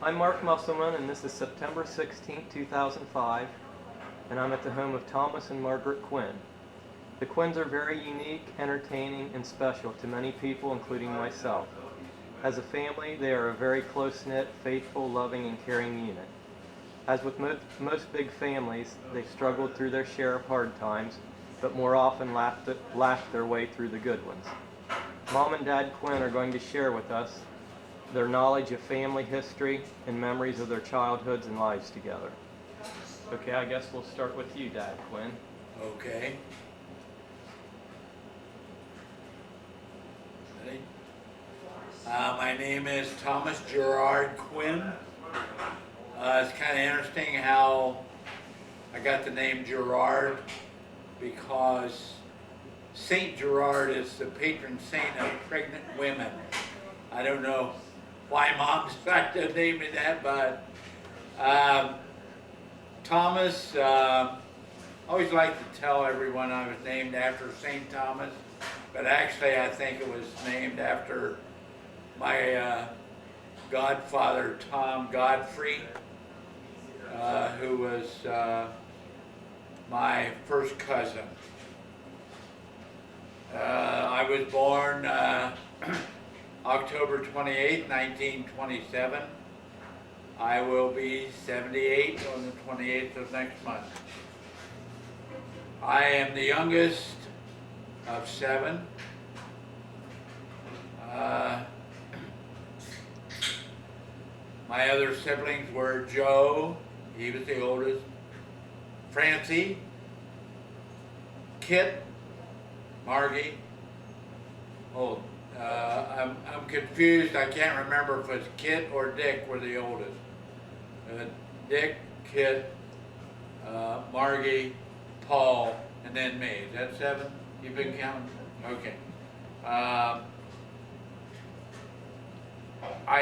I'm Mark Musselman, and this is September 16, 2005, and I'm at the home of Thomas and Margaret Quinn. The Quinns are very unique, entertaining, and special to many people, including myself. As a family, they are a very close-knit, faithful, loving, and caring unit. As with most big families, they've struggled through their share of hard times, but more often laughed their way through the good ones. Mom and Dad Quinn are going to share with us their knowledge of family history and memories of their childhoods and lives together. Okay, I guess we'll start with you, Dad Quinn. Okay. Ready? My name is Thomas Gerard Quinn. It's kind of interesting how I got the name Gerard, because Saint Gerard is the patron saint of pregnant women. I don't know why Mom decided to name me that, but Thomas, I always like to tell everyone I was named after St. Thomas, but actually I think it was named after my godfather, Tom Godfrey, who was my first cousin. I was born October 28, 1927. I will be 78 on the 28th of next month. I am the youngest of 7. My other siblings were Joe, he was the oldest, Francie, Kit, Margie. I'm confused. I can't remember if it's Kit or Dick were the oldest. Dick, Kit, Margie, Paul, and then me. Is that 7? You've been counting? Okay. I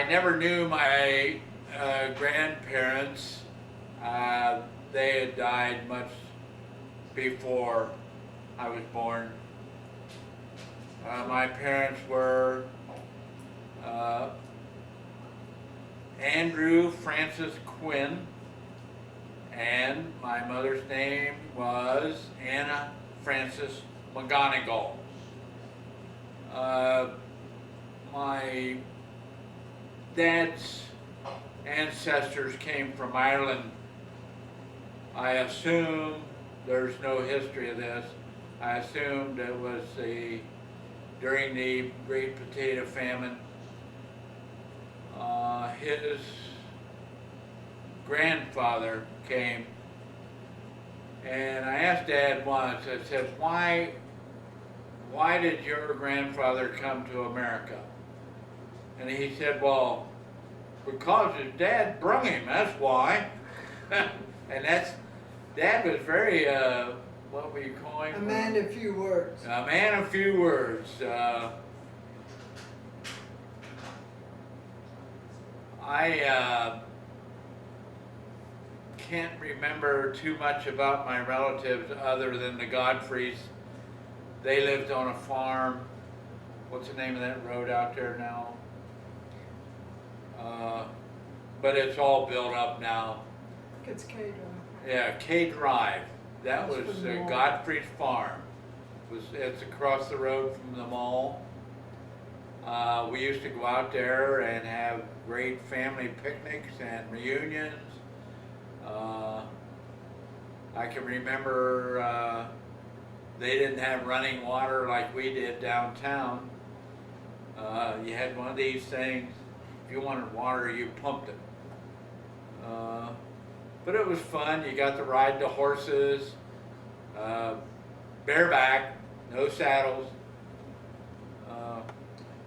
never knew my grandparents. They had died much before I was born. My parents were Andrew Francis Quinn, and my mother's name was Anna Frances Mcgonagall. My dad's ancestors came from Ireland. I assume, there's no history of this, I assumed it was during the Great Potato Famine. His grandfather came, and I asked Dad once, I said, why did your grandfather come to America? And he said, well, because his dad brung him, that's why. And Dad was very, what were you calling him? A man of few words. A man of few words. I can't remember too much about my relatives other than the Godfreys. They lived on a farm. What's the name of that road out there now? But it's all built up now. It's K Drive. Yeah, K Drive. That That's was for the mall. Godfrey's farm. It's across the road from the mall. We used to go out there and have great family picnics and reunions. I can remember they didn't have running water like we did downtown. You had one of these things, if you wanted water, you pumped it. But it was fun. You got to ride the horses, bareback, no saddles.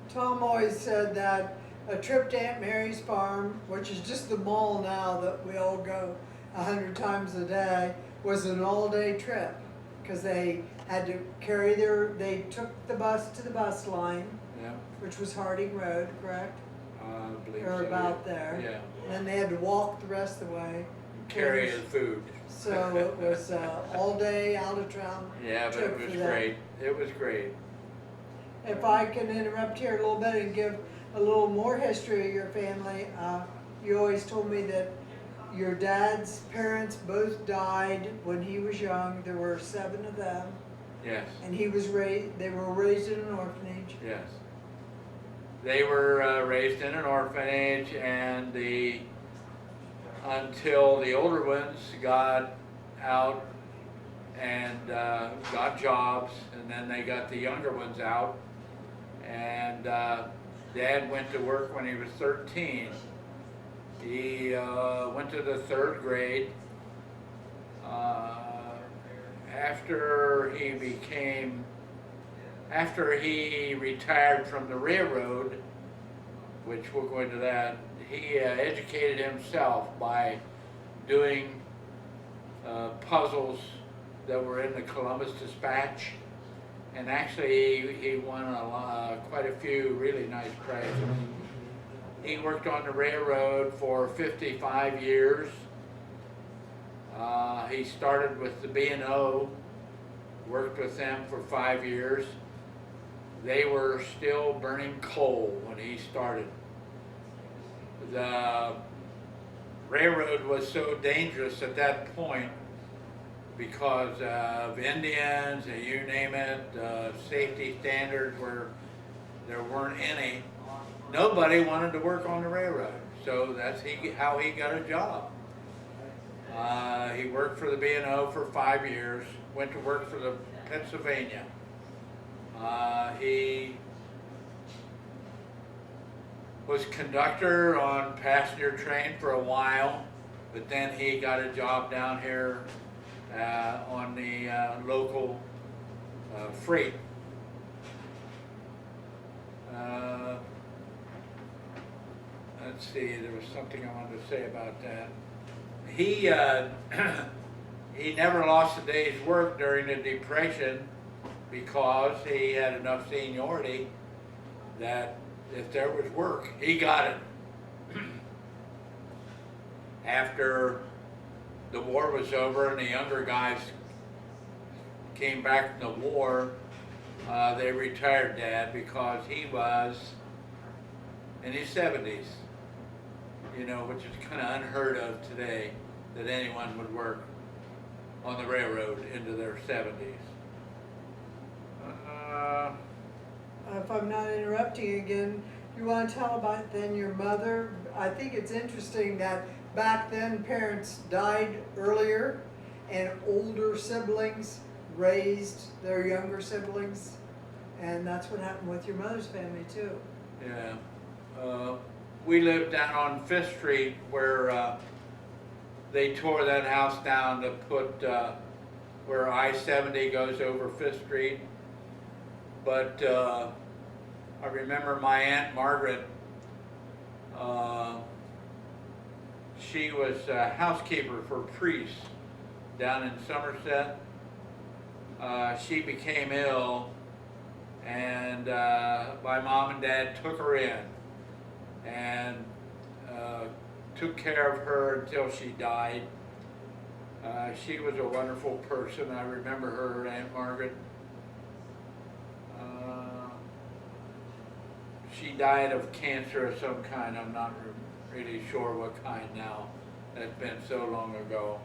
Tom always said that a trip to Aunt Mary's farm, which is just the mall now that we all go 100 times a day, was an all-day trip, because they had to carry they took the bus to the bus line, Yeah, which was Harding Road, correct? I believe Or so. about there. Yeah, And then they had to walk the rest of the way. carry the food. So it was all day out of town. Yeah, but trip it was for them. great. It was great. If I can interrupt here a little bit and give a little more history of your family, you always told me that your dad's parents both died when he was young. There were 7 of them, Yes, and he was raised. They were raised in an orphanage. yes. They were raised in an orphanage, and until the older ones got out and got jobs, and then they got the younger ones out. And Dad went to work when he was 13. He went to the 3rd grade. After he retired from the railroad, which we'll go into that, he educated himself by doing puzzles that were in the Columbus Dispatch, and actually he won quite a few really nice prizes. He worked on the railroad for 55 years. He started with the B&O, worked with them for 5 years. They were still burning coal when he started. The railroad was so dangerous at that point because of Indians, and you name it, safety standards where there weren't any. Nobody wanted to work on the railroad, so that's how he got a job. He worked for the B&O for 5 years, went to work for the Pennsylvania. He was conductor on passenger train for a while, but then he got a job down here on the local freight. Let's see, there was something I wanted to say about that. He never lost a day's work during the Depression because he had enough seniority that if there was work, he got it. After the war was over and the younger guys came back from the war, they retired Dad because he was in his 70s, you know, which is kind of unheard of today, that anyone would work on the railroad into their 70s. If I'm not interrupting again, you want to tell about then your mother? I think it's interesting that back then parents died earlier and older siblings raised their younger siblings, and that's what happened with your mother's family too. Yeah. We lived down on 5th Street where they tore that house down to put where I-70 goes over 5th Street. But I remember my Aunt Margaret, she was a housekeeper for priests down in Somerset. She became ill, and my mom and Dad took her in and took care of her until she died. She was a wonderful person. I remember her, Aunt Margaret. She died of cancer of some kind. I'm not really sure what kind now. That's been so long ago.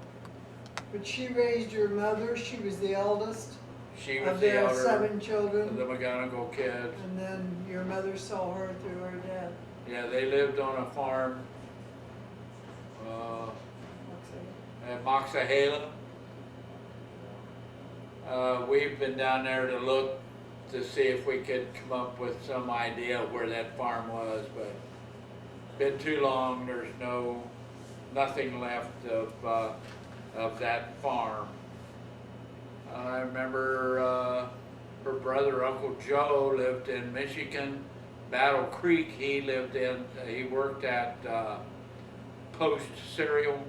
But she raised your mother. She was the eldest She was of the their elder 7 of children. the Mcgonagall kids. And then your mother saw her through her death. Yeah, they lived on a farm at Moxahala. We've been down there to look to see if we could come up with some idea of where that farm was, but been too long. There's nothing left of that farm. I remember her brother, Uncle Joe, lived in Michigan, Battle Creek. He worked at Post cereal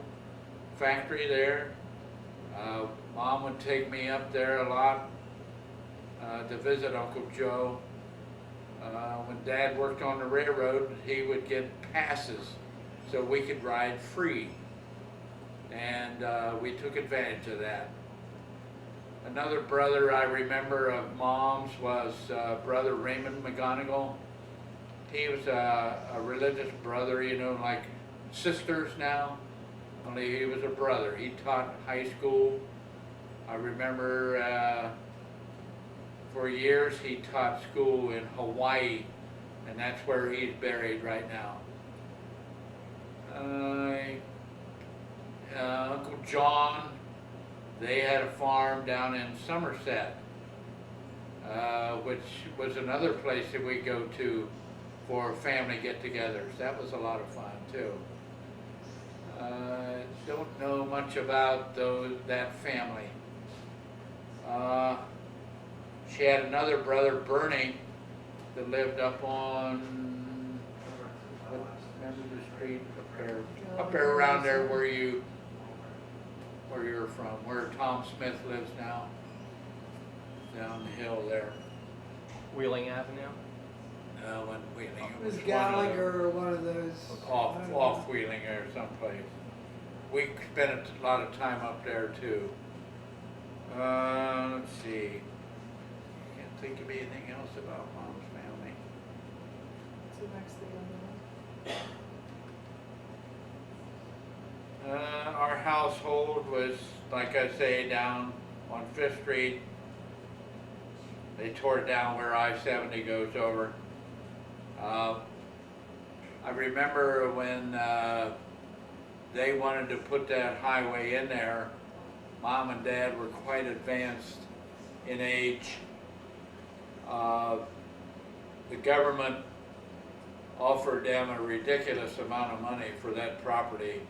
factory there. Mom would take me up there a lot to visit Uncle Joe. When Dad worked on the railroad, he would get passes so we could ride free, and we took advantage of that. Another brother I remember of Mom's was brother Raymond Mcgonagall. He was a religious brother, you know, like sisters now, only he was a brother. He taught high school. I remember for years he taught school in Hawaii, and that's where he's buried right now. Uncle John, they had a farm down in Somerset, which was another place that we go to for family get-togethers. That was a lot of fun too. Don't know much about that family. She had another brother, Bernie, that lived up on, remember the street up there around there where you're from, where Tom Smith lives now, down the hill there. Wheeling Avenue? When Wheeling. It was Gallagher or one of those. Off Wheeling or someplace. We spent a lot of time up there too. Let's see. Can't think of anything else about Mom's family. What's the next thing on Our household was, like I say, down on 5th Street. They tore it down where I-70 goes over. I remember when they wanted to put that highway in there, Mom and Dad were quite advanced in age. The government offered them a ridiculous amount of money for that property.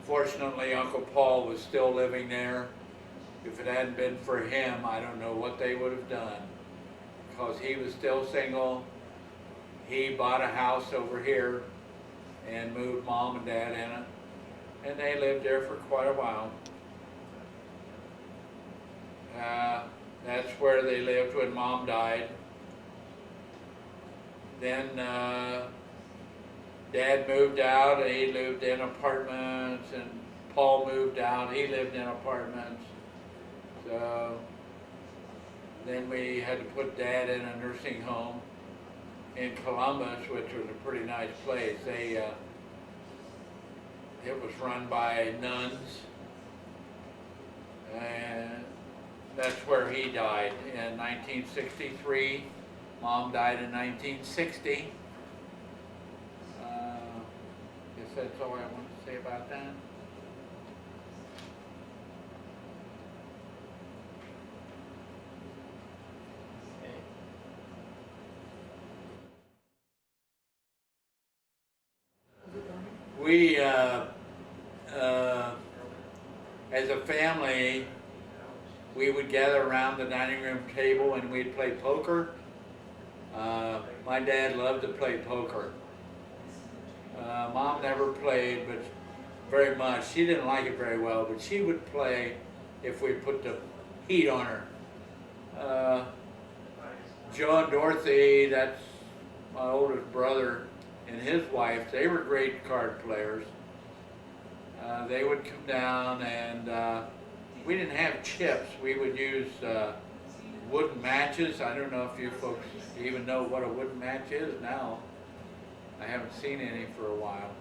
Fortunately, Uncle Paul was still living there. If it hadn't been for him, I don't know what they would have done, because he was still single. He bought a house over here and moved Mom and Dad in it, and they lived there for quite a while. That's where they lived when Mom died. Then Dad moved out, and he lived in apartments, and Paul moved out, he lived in apartments. So then we had to put Dad in a nursing home in Columbus, which was a pretty nice place. It was run by nuns, and that's where he died in 1963. Mom died in 1960. Guess that's all I want to say about that. We, as a family, we would gather around the dining room table and we'd play poker. My dad loved to play poker. Mom never played, but very much. She didn't like it very well, but she would play if we put the heat on her. Joe and Dorothy, that's my oldest brother, and his wife, they were great card players. They would come down, and we didn't have chips. We would use wooden matches. I don't know if you folks even know what a wooden match is now. I haven't seen any for a while.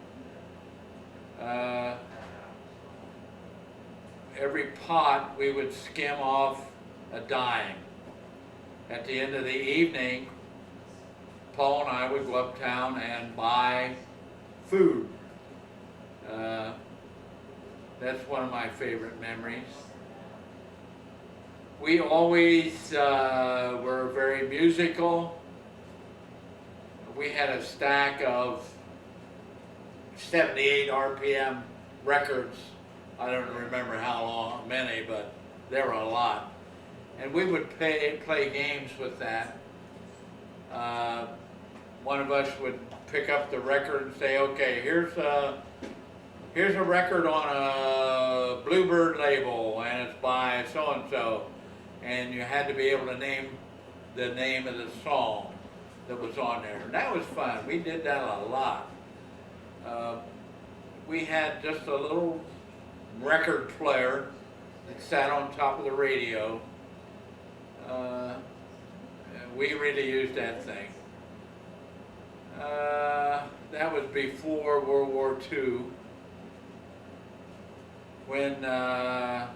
Every pot we would skim off a dime. At the end of the evening, Paul and I would go uptown and buy food. That's one of my favorite memories. We always were very musical. We had a stack of 78 RPM records. I don't remember how many, but there were a lot. And we would play games with that. One of us would pick up the record and say, okay, here's a record on a Bluebird label, and it's by so-and-so. And you had to be able to name the name of the song that was on there. And that was fun. We did that a lot. We had just a little record player that sat on top of the radio. We really used that thing. That was before World War II. When the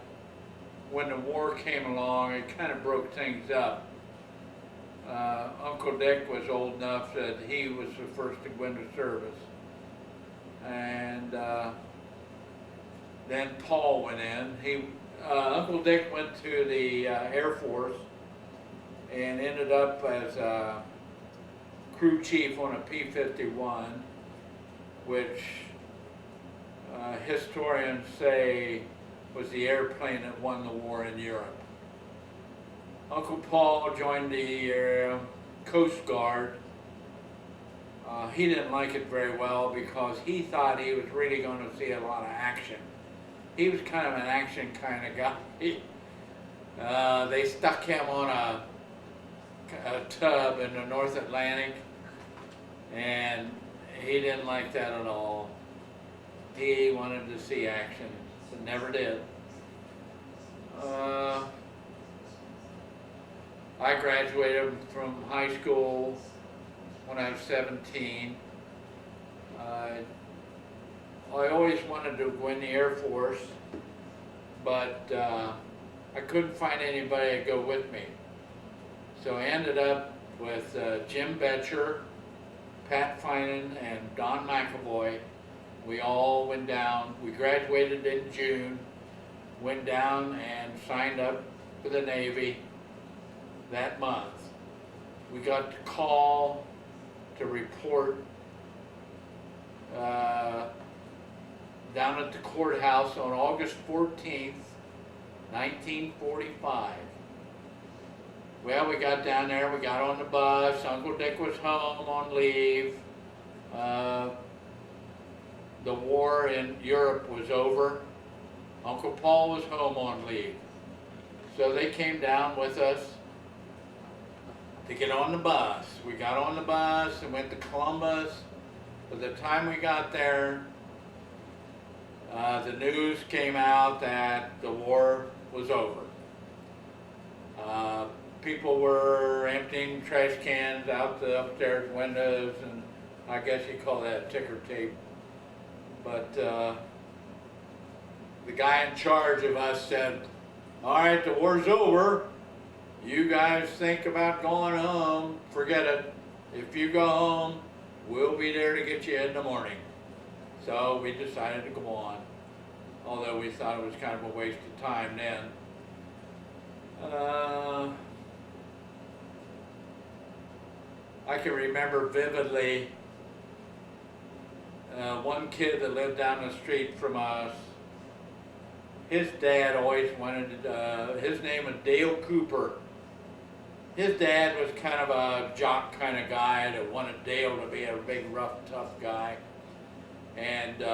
war came along, it kind of broke things up. Uncle Dick was old enough that he was the first to go into service. And then Paul went in. Uncle Dick went to the Air Force and ended up as a crew chief on a P-51, which historians say was the airplane that won the war in Europe. Uncle Paul joined the Coast Guard. He didn't like it very well because he thought he was really going to see a lot of action. He was kind of an action kind of guy. They stuck him on a tub in the North Atlantic, and he didn't like that at all. He wanted to see action, but never did. I graduated from high school when I was 17. I always wanted to go in the Air Force, but I couldn't find anybody to go with me. So I ended up with Jim Betcher, Pat Finan, and Don McAvoy. We all went down. We graduated in June, went down and signed up for the Navy that month. We got the call to report down at the courthouse on August 14th, 1945. Well, we got down there, we got on the bus. Uncle Dick was home on leave. The war in Europe was over. Uncle Paul was home on leave. So they came down with us to get on the bus. We got on the bus and went to Columbus. By the time we got there, the news came out that the war was over. People were emptying trash cans out the upstairs windows, and I guess you call that ticker tape. But the guy in charge of us said, all right, the war's over. You guys think about going home, forget it. If you go home, we'll be there to get you in the morning. So we decided to go on, although we thought it was kind of a waste of time then. I can remember vividly one kid that lived down the street from us. His dad always wanted, his name was Dale Cooper. His dad was kind of a jock kind of guy that wanted Dale to be a big, rough, tough guy. And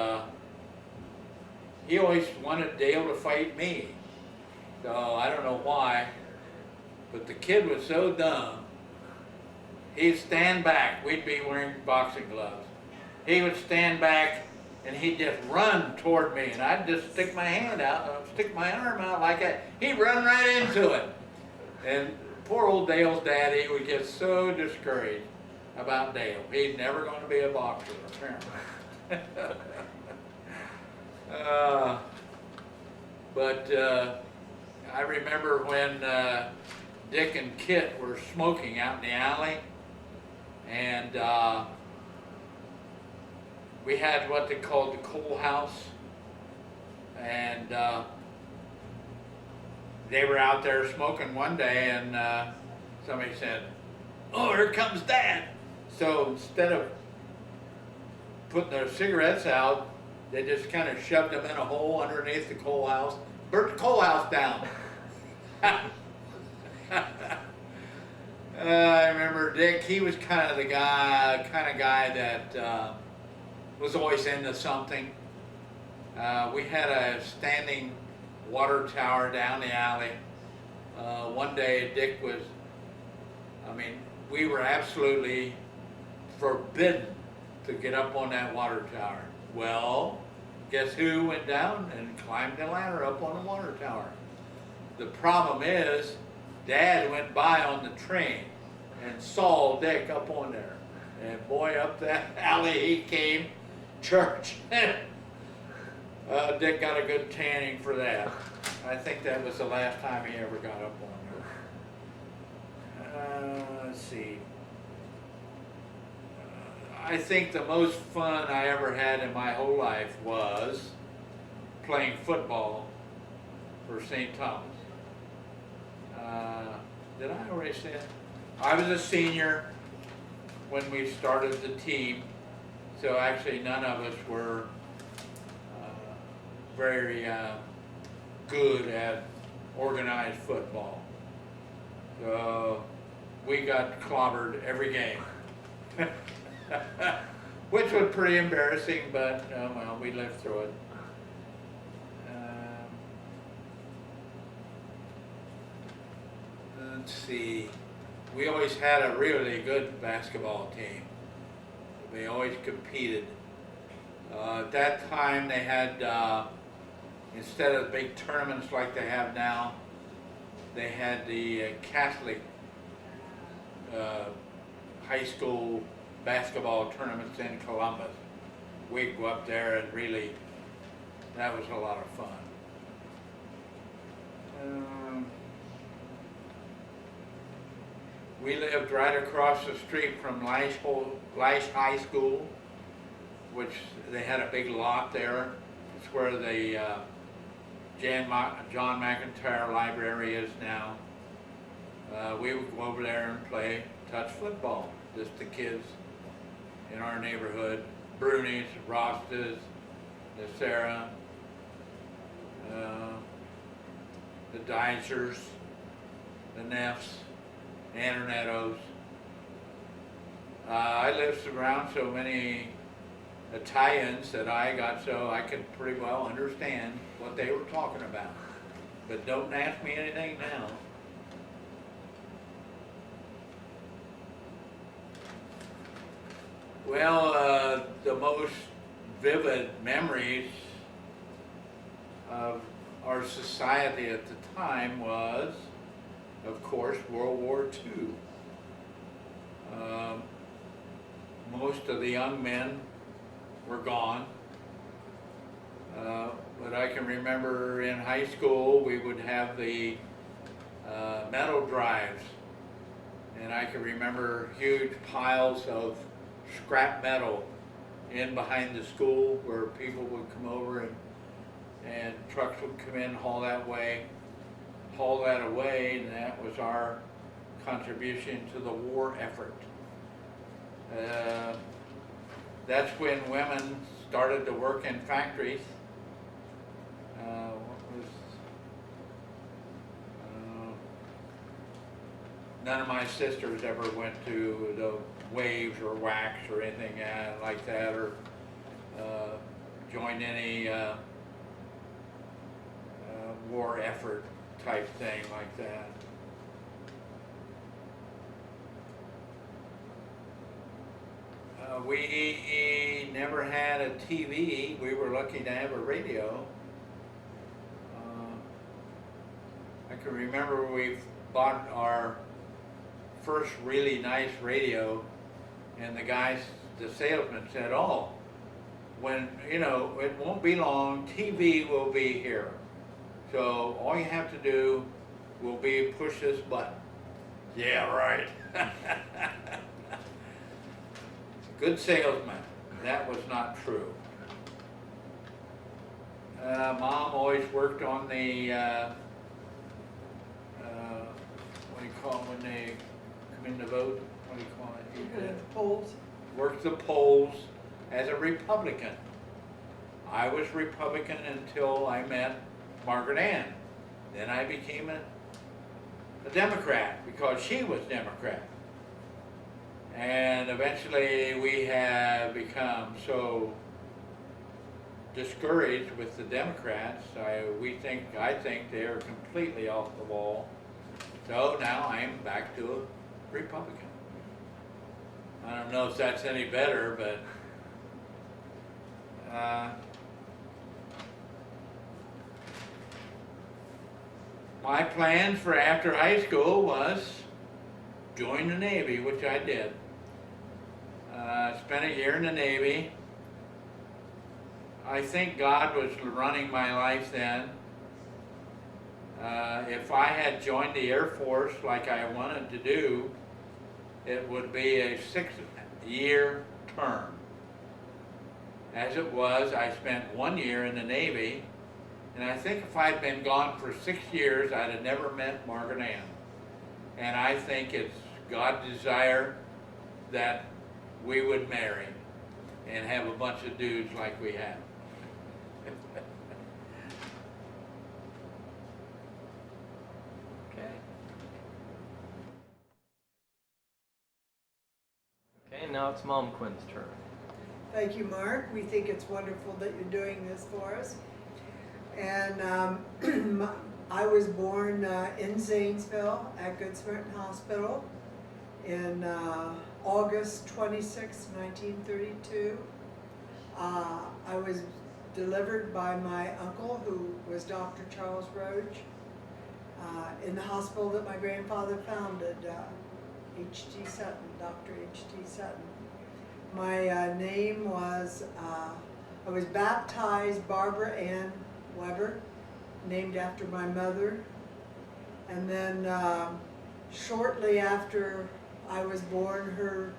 he always wanted Dale to fight me. So I don't know why, but the kid was so dumb. He'd stand back. We'd be wearing boxing gloves. He would stand back and he'd just run toward me, and I'd just stick my hand out, stick my arm out like that. He'd run right into it. And poor old Dale's daddy would get so discouraged about Dale. He's never going to be a boxer, apparently. But I remember when Dick and Kit were smoking out in the alley, and we had what they called the coal house, and they were out there smoking one day, and somebody said, "Oh, here comes Dad." So instead of putting their cigarettes out, they just kind of shoved them in a hole underneath the coal house, burnt the coal house down. I remember Dick, he was kind of the guy, that was always into something. We had a standing water tower down the alley. One day Dick was, we were absolutely forbidden to get up on that water tower. Well, guess who went down and climbed the ladder up on the water tower? The problem is, Dad went by on the train and saw Dick up on there. And boy, up that alley he came, church. Dick got a good tanning for that. I think that was the last time he ever got up on there. Let's see. I think the most fun I ever had in my whole life was playing football for St. Thomas. Did I already say it? I was a senior when we started the team, so actually none of us were very good at organized football. So we got clobbered every game. Which was pretty embarrassing, but well, we lived through it. Let's see. We always had a really good basketball team. We always competed. At that time, they had, instead of big tournaments like they have now, they had the Catholic high school basketball tournaments in Columbus. We'd go up there and really, that was a lot of fun. We lived right across the street from Lash High School, which they had a big lot there. It's where the John McIntyre Library is now. We would go over there and play touch football, just the kids in our neighborhood. Brunies, Rostas, the Sarah, the Dysers, the Neffs, Anternettos. I lived around so many Italians that I got so I could pretty well understand what they were talking about. But don't ask me anything now. Well, the most vivid memories of our society at the time was, of course, World War II. Most of the young men were gone. But I can remember in high school we would have the metal drives. And I can remember huge piles of scrap metal in behind the school where people would come over and trucks would come in, haul that away, and that was our contribution to the war effort. That's when women started to work in factories. None of my sisters ever went to the waves or wax or anything like that, or joined any war effort type thing like that. We never had a TV. We were lucky to have a radio. I can remember we bought our first really nice radio, and the salesman said, "Oh, when, it won't be long, TV will be here. So all you have to do will be push this button." Yeah, right. Good salesman. That was not true. Mom always worked on the, what do you call it when they come in to vote? What do you call it? The polls. Worked the polls as a Republican. I was Republican until I met Margaret Ann. Then I became a Democrat because she was Democrat. And eventually we have become so discouraged with the Democrats. I think they are completely off the wall. So now I am back to a Republican. I don't know if that's any better, but my plans for after high school was join the Navy, which I did. Spent a year in the Navy. I think God was running my life then. If I had joined the Air Force like I wanted to do, it would be a 6-year term. As it was, I spent 1 year in the Navy, and I think if I'd been gone for 6 years, I'd have never met Margaret Ann. And I think it's God's desire that we would marry and have a bunch of dudes like we have. Okay. Okay, now it's Mom Quinn's turn. Thank you, Mark. We think it's wonderful that you're doing this for us. And I was born in Zanesville at Good Samaritan Hospital in August 26, 1932. I was delivered by my uncle, who was Dr. Charles Roach, in the hospital that my grandfather founded, H.T. Sutton, Dr. H.T. Sutton. My name was, I was baptized Barbara Ann Weber, named after my mother. And then shortly after I was born, her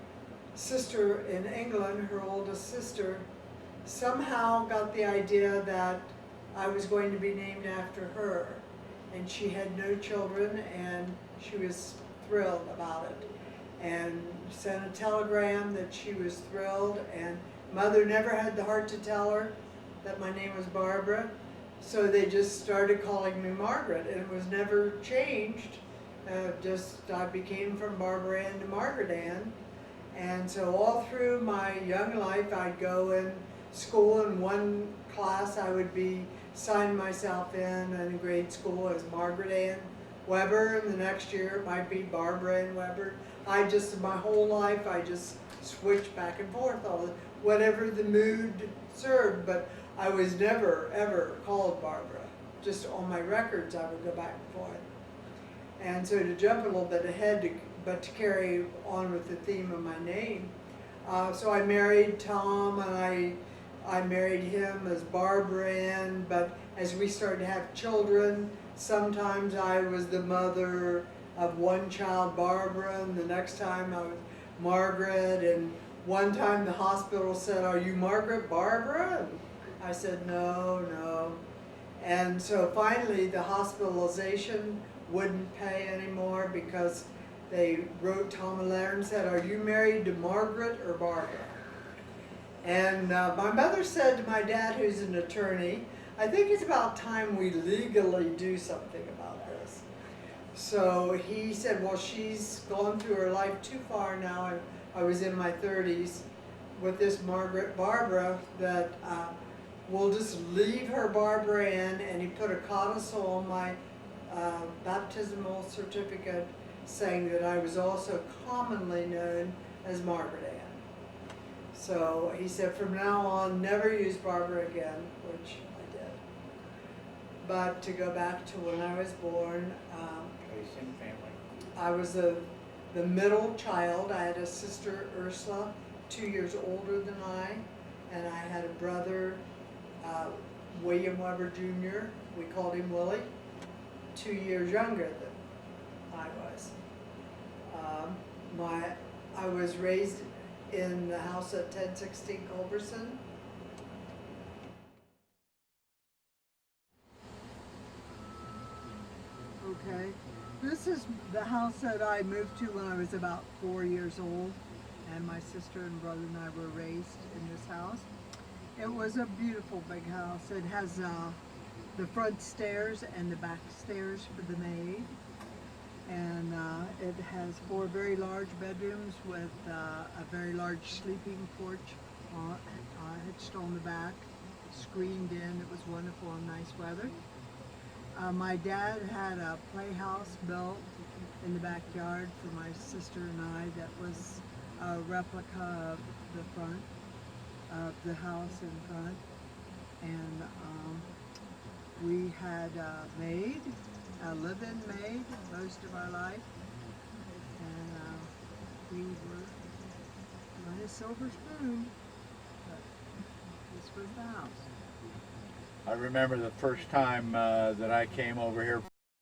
sister in England, her oldest sister, somehow got the idea that I was going to be named after her. And she had no children, and she was thrilled about it. And sent a telegram that she was thrilled, and Mother never had the heart to tell her that my name was Barbara, so they just started calling me Margaret, and it was never changed. I became from Barbara Ann to Margaret Ann, and so all through my young life I'd go in school. In one class I would be sign myself in grade school as Margaret Ann Weber, and the next year it might be Barbara Ann Weber. My whole life, I just switched back and forth, whatever the mood served, but I was never, ever called Barbara. Just on my records, I would go back and forth. And so to jump a little bit ahead, but to carry on with the theme of my name, so I married Tom, and I married him as Barbara Ann, but as we started to have children, sometimes I was the mother of one child, Barbara, and the next time I was Margaret, and one time the hospital said, "Are you Margaret Barbara?" And I said, no. And so finally the hospitalization wouldn't pay anymore because they wrote Tom a letter and said, "Are you married to Margaret or Barbara?" And my mother said to my dad, who's an attorney, "I think it's about time we legally do something about this." So he said, "Well, she's gone through her life too far now," and I was in my 30s, with this Margaret Barbara, that we'll just leave her Barbara Ann. And he put a codicil on my baptismal certificate saying that I was also commonly known as Margaret Ann. So he said, from now on, never use Barbara again, which I did. But to go back to when I was born, I was the middle child. I had a sister, Ursula, 2 years older than I, and I had a brother, William Weber Jr., we called him Willie, 2 years younger than I was. I was raised in the house at 1016 Culberson. Okay, this is the house that I moved to when I was about 4 years old, and my sister and brother and I were raised in this house. It was a beautiful big house. It has the front stairs and the back stairs for the maid, and it has 4 very large bedrooms with a very large sleeping porch hitched on the back, screened in. It was wonderful and nice weather. My dad had a playhouse built in the backyard for my sister and I that was a replica of the front of the house in front. And we had a maid, a live-in maid, most of our life. And we were a silver spoon, but this was the house. I remember the first time that I came over here